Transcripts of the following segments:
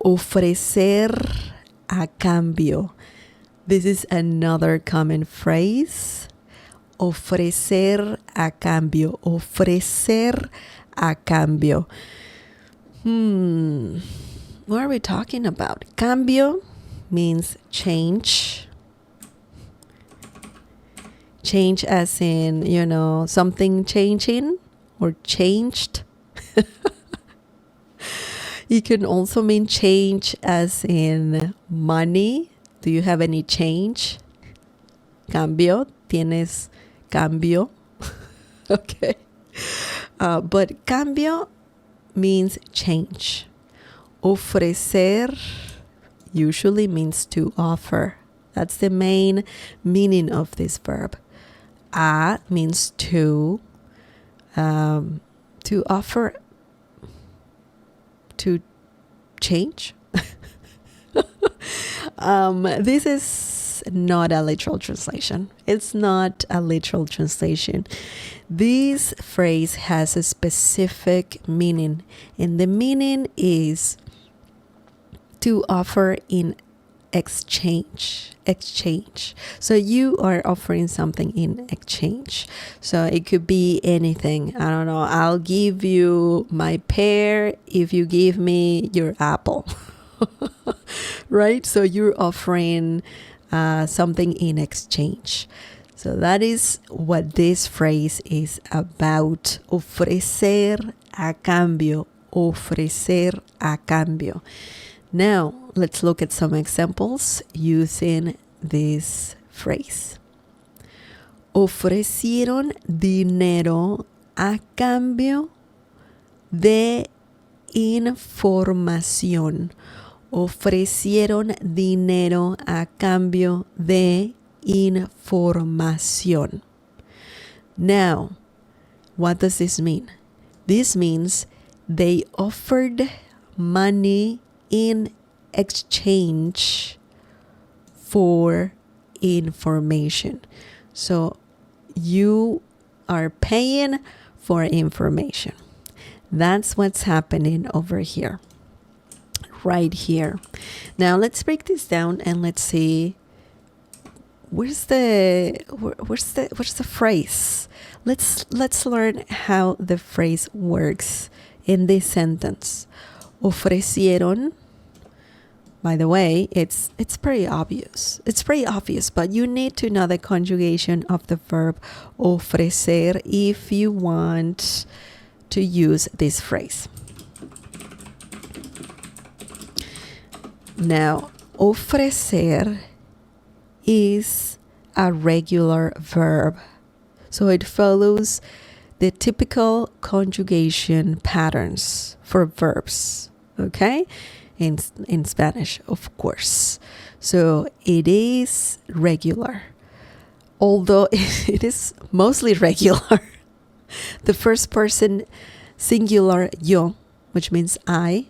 Ofrecer a cambio. This is another common phrase. Ofrecer a cambio. Ofrecer a cambio. What are we talking about? Cambio means change. Change as in, something changing or changed. It can also mean change as in money. Do you have any change? Cambio. ¿Tienes cambio? Okay. But cambio means change. Ofrecer usually means to offer. That's the main meaning of this verb. A means to offer, to change. This is not a literal translation. It's not a literal translation. This phrase has a specific meaning, and the meaning is to offer in exchange. So you are offering something in exchange. So it could be anything. I don't know. I'll give you my pear if you give me your apple. Right? So you're offering something in exchange. So that is what this phrase is about. Ofrecer a cambio. Ofrecer a cambio. Now, let's look at some examples using this phrase. Ofrecieron dinero a cambio de información. Ofrecieron dinero a cambio de información. Now, what does this mean? This means they offered money in exchange for information. So you are paying for information. That's what's happening over here. Right here. Now let's break this down and let's see where's the phrase. Let's learn how the phrase works in this sentence. Ofrecieron. By the way, it's pretty obvious. It's pretty obvious, but you need to know the conjugation of the verb ofrecer if you want to use this phrase. Now, ofrecer is a regular verb. So it follows the typical conjugation patterns for verbs, okay? In Spanish, of course. So it is regular, although it is mostly regular. The first person singular yo, which means I,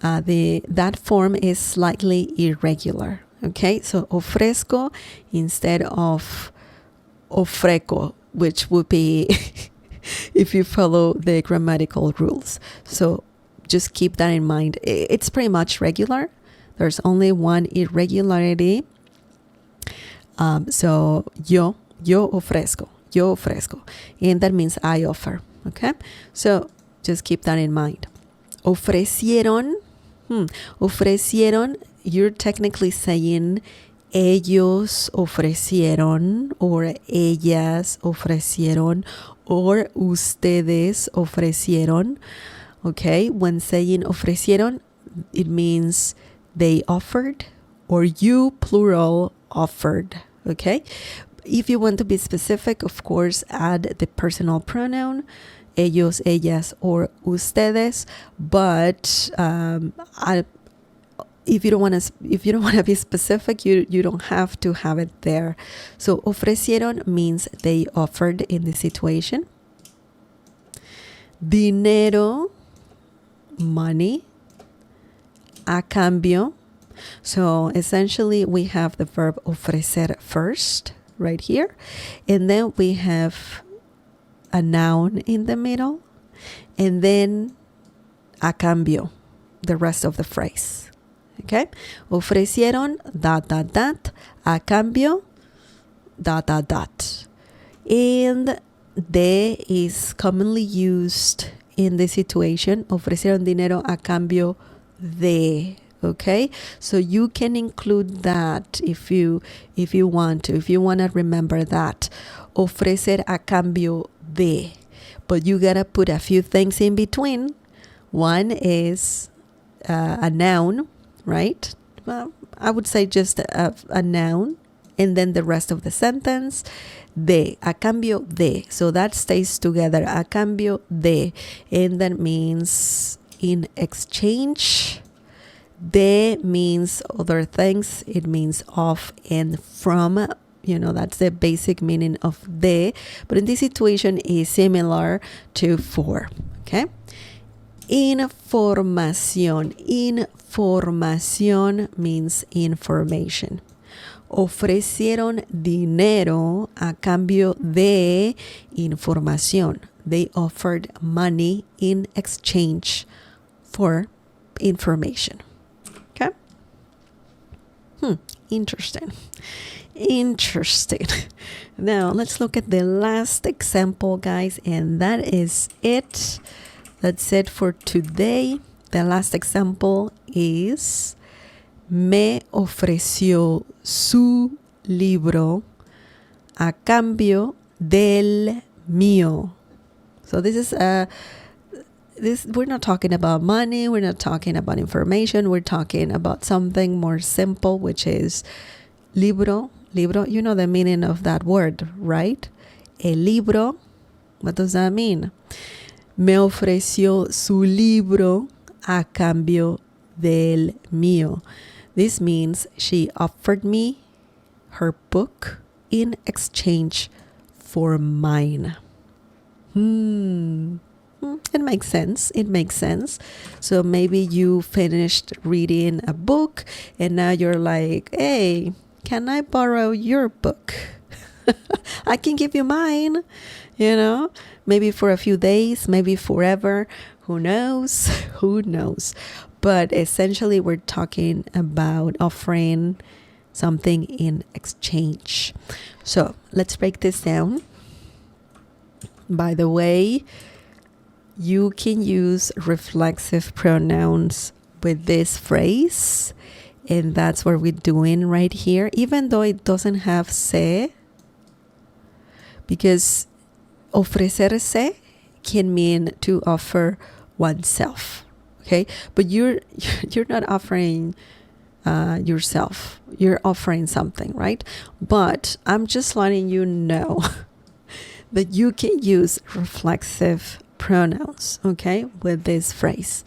that form is slightly irregular. Okay, so ofrezco instead of ofreco, which would be if you follow the grammatical rules. So just keep that in mind. It's pretty much regular. There's only one irregularity. So yo ofrezco. And that means I offer. Okay? So just keep that in mind. Ofrecieron. Ofrecieron, you're technically saying ellos ofrecieron or ellas ofrecieron or ustedes ofrecieron. Okay, when saying ofrecieron, it means they offered or you plural offered. Okay, if you want to be specific, of course, add the personal pronoun ellos, ellas, or ustedes. But if you don't want to be specific, you don't have to have it there. So ofrecieron means they offered in the situation. Dinero, money. A cambio. So essentially we have the verb ofrecer first right here, and then we have a noun in the middle, and then a cambio, the rest of the phrase. Okay? Ofrecieron a cambio And de is commonly used in this situation. Ofrecieron dinero a cambio de. Okay, so you can include that if you want to. If you want to remember that, ofrecer a cambio de. But you gotta put a few things in between. One is a noun, right? Well, I would say just a noun, and then the rest of the sentence, de, a cambio de. So that stays together, a cambio de, and that means in exchange. De means other things. It means of and from. That's the basic meaning of de. But in this situation is similar to for. Okay? Información. Información means information. Ofrecieron dinero a cambio de información. They offered money in exchange for information. Okay? Interesting. Now, let's look at the last example, guys, and that is it. That's it for today. The last example is me ofreció su libro a cambio del mío. So this is we're not talking about money, we're not talking about information, we're talking about something more simple, which is libro. You know the meaning of that word, right? El libro. What does that mean? Me ofreció su libro a cambio del mío. This means she offered me her book in exchange for mine. It makes sense. So maybe you finished reading a book and now you're like, hey, can I borrow your book? I can give you mine, maybe for a few days, maybe forever. Who knows? But essentially, we're talking about offering something in exchange. So let's break this down. By the way, you can use reflexive pronouns with this phrase. And that's what we're doing right here, even though it doesn't have se, because ofrecerse can mean to offer oneself. Okay, but you're not offering yourself. You're offering something, right? But I'm just letting you know that you can use reflexive pronouns, okay, with this phrase.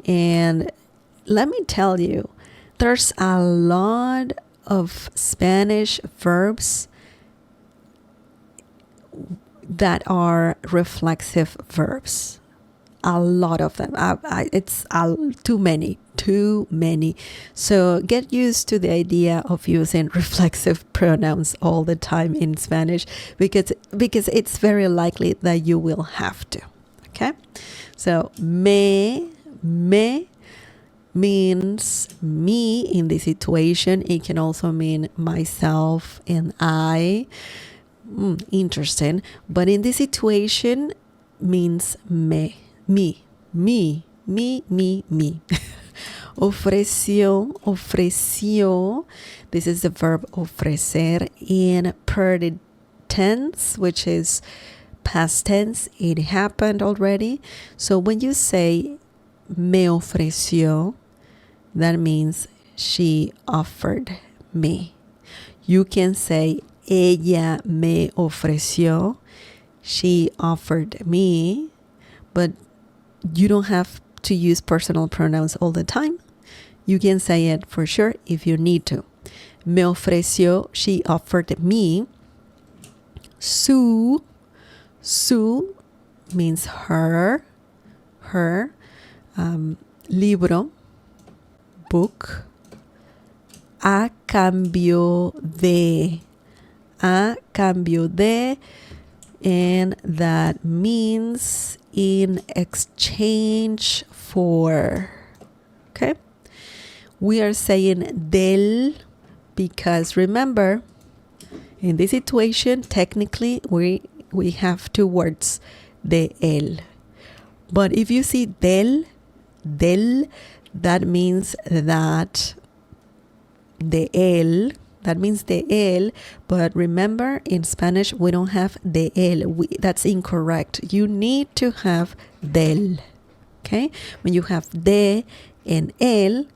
And let me tell you, there's a lot of Spanish verbs that are reflexive verbs. A lot of them. It's too many. So get used to the idea of using reflexive pronouns all the time in Spanish because it's very likely that you will have to. Okay? So me means me in this situation. It can also mean myself and I. Interesting. But in this situation means me. Ofreció. This is the verb ofrecer in present tense, which is past tense. It happened already. So when you say me ofreció, that means she offered me. You can say ella me ofreció. She offered me. But you don't have to use personal pronouns all the time. You can say it for sure if you need to. Me ofreció, she offered me. Su means her. Libro, book. A cambio de. And that means in exchange for. Okay? We are saying del because remember, in this situation, technically, we have two words, de él. But if you see del, that means that de él, that means de él. But remember, in Spanish, we don't have de él. That's incorrect. You need to have del. Okay? When you have de and él,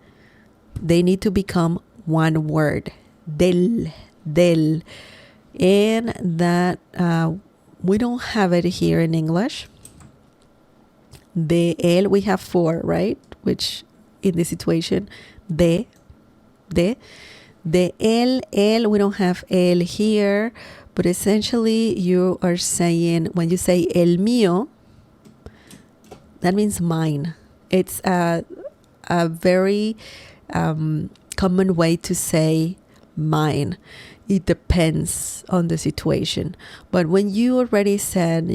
they need to become one word. Del. And that we don't have it here in English. De él, we have four, right? Which in this situation, de él, we don't have él here, but essentially you are saying, when you say el mío, that means mine. It's a very common way to say mine. It depends on the situation. But when you already said,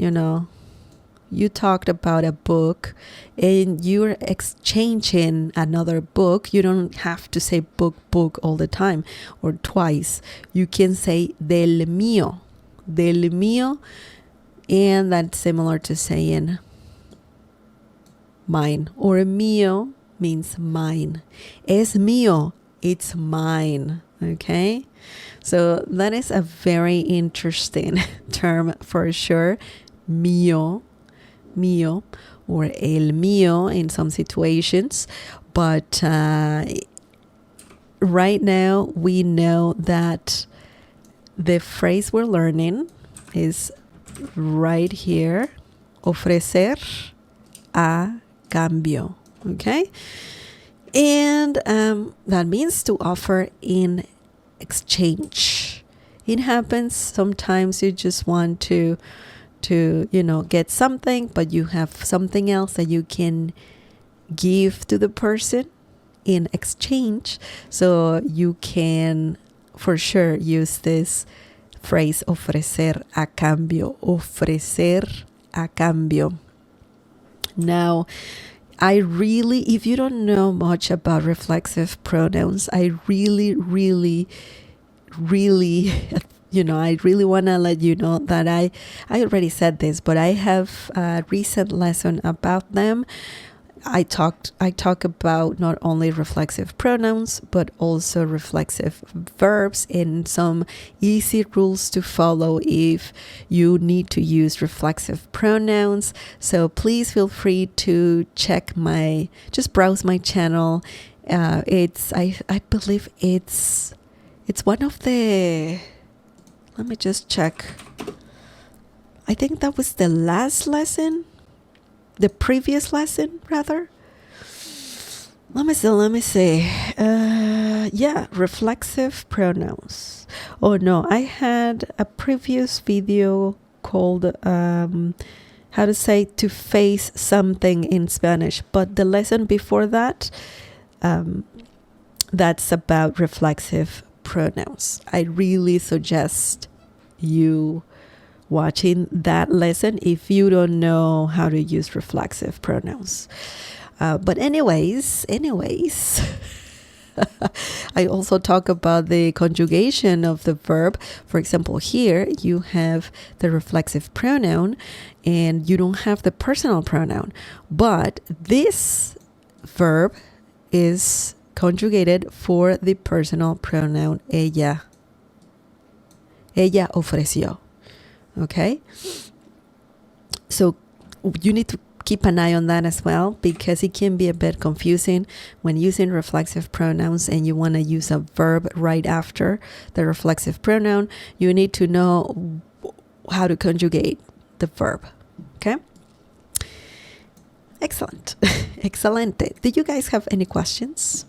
you talked about a book and you're exchanging another book, you don't have to say book all the time or twice. You can say del mío, and that's similar to saying mine. Or mío means mine. Es mío, it's mine. Okay? So that is a very interesting term for sure. Mío, or el mío in some situations. But right now we know that the phrase we're learning is right here. Ofrecer a cambio. Okay? And that means to offer in exchange. It happens sometimes you just want to get something, but you have something else that you can give to the person in exchange. So you can for sure use this phrase, ofrecer a cambio. Ofrecer a cambio. Now, if you don't know much about reflexive pronouns, I really I really want to let you know that I already said this, but I have a recent lesson about them. I talk about not only reflexive pronouns, but also reflexive verbs and some easy rules to follow if you need to use reflexive pronouns. So please feel free to just browse my channel. I believe it's one of the, let me just check. I think that was the last lesson. The previous lesson, rather. Let me see. Reflexive pronouns. Oh no, I had a previous video called how to say to face something in Spanish. But the lesson before that, that's about reflexive pronouns. I really suggest you watching that lesson if you don't know how to use reflexive pronouns. But anyways, I also talk about the conjugation of the verb. For example, here you have the reflexive pronoun and you don't have the personal pronoun. But this verb is conjugated for the personal pronoun ella. Ella ofreció. Okay? So you need to keep an eye on that as well, because it can be a bit confusing when using reflexive pronouns and you want to use a verb right after the reflexive pronoun. You need to know how to conjugate the verb. Okay? Excellent. Excelente. Do you guys have any questions?